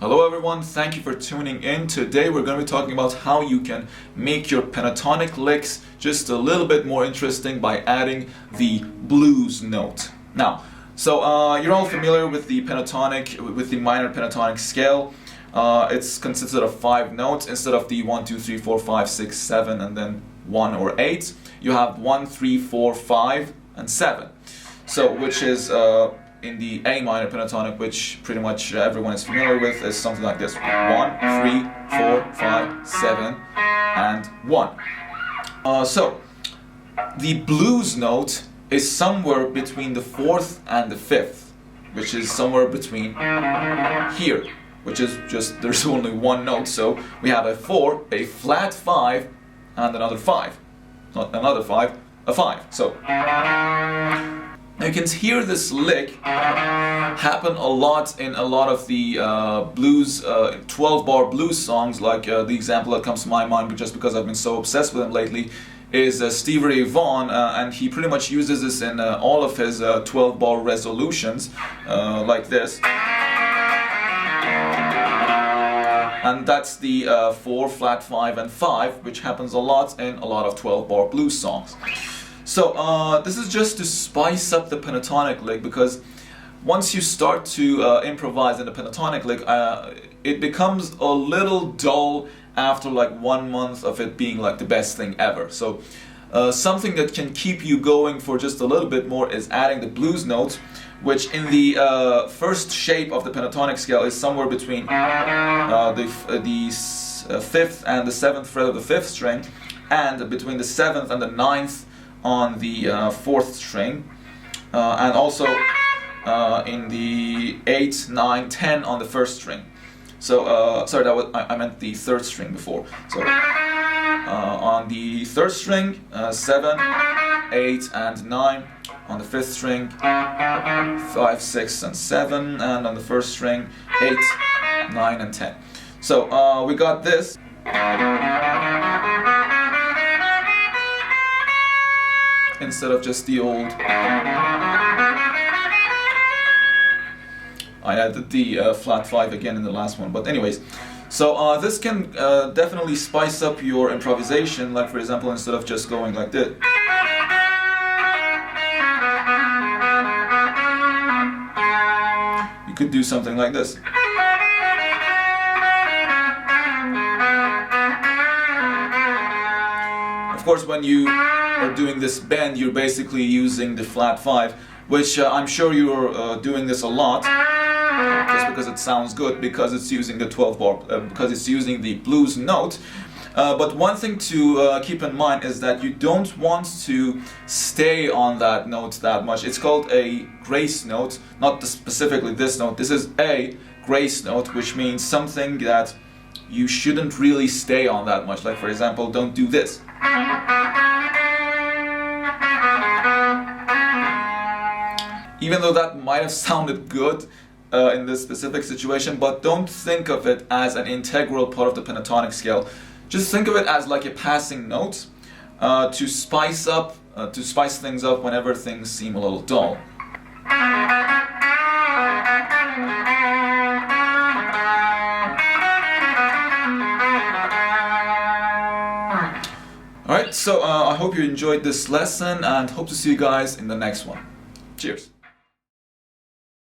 Hello everyone, thank you for tuning in. Today we're going to be talking about how you can make your pentatonic licks just a little bit more interesting by adding the blues note. Now, you're all familiar with the pentatonic, with the minor pentatonic scale. It's consisted of 5 notes instead of the 1, 2, 3, 4, 5, 6, 7 and then 1 or 8. You have 1, 3, 4, 5 and 7. So which is in the A minor pentatonic, which pretty much everyone is familiar with, is something like this: 1, 3, 4, 5, 7, and 1. So the blues note is somewhere between the 4th and the 5th, which is somewhere between here, which is just, there's only one note, so we have a 4, a flat 5, and another 5. Not another 5, a 5. So now you can hear this lick happen a lot in a lot of the blues, 12-bar blues songs, like the example that comes to my mind, just because I've been so obsessed with him lately, is Stevie Ray Vaughan, and he pretty much uses this in all of his 12-bar resolutions, like this. And that's the 4, flat 5, and 5, which happens a lot in a lot of 12-bar blues songs. So this is just to spice up the pentatonic lick, because once you start to improvise in the pentatonic lick, it becomes a little dull after like 1 month of it being like the best thing ever. So something that can keep you going for just a little bit more is adding the blues note, which in the first shape of the pentatonic scale is somewhere between the 5th and the 7th fret of the 5th string, and between the 7th and the 9th on the 4th string, and also in the 8, 9, 10 on the 1st string. So sorry, that was, I meant the 3rd string before. So on the 3rd string, 7, 8 and 9. On the 5th string, 5, 6 and 7, and on the 1st string, 8, 9 and 10. So we got this. Instead of just the old, I added the flat 5 again in the last one, but anyways, so this can definitely spice up your improvisation, like for example, instead of just going like this, you could do something like this. Of course, when you are doing this bend, you're basically using the flat 5, which I'm sure you're doing this a lot, just because it sounds good, because it's using the 12-bar, because it's using the blues note. But one thing to keep in mind is that you don't want to stay on that note that much. It's called a grace note, not specifically this note. This is a grace note, which means something that you shouldn't really stay on that much. Like for example, don't do this. Even though that might have sounded good in this specific situation, but don't think of it as an integral part of the pentatonic scale. Just think of it as like a passing note to spice things up whenever things seem a little dull. Alright, so I hope you enjoyed this lesson and hope to see you guys in the next one. Cheers!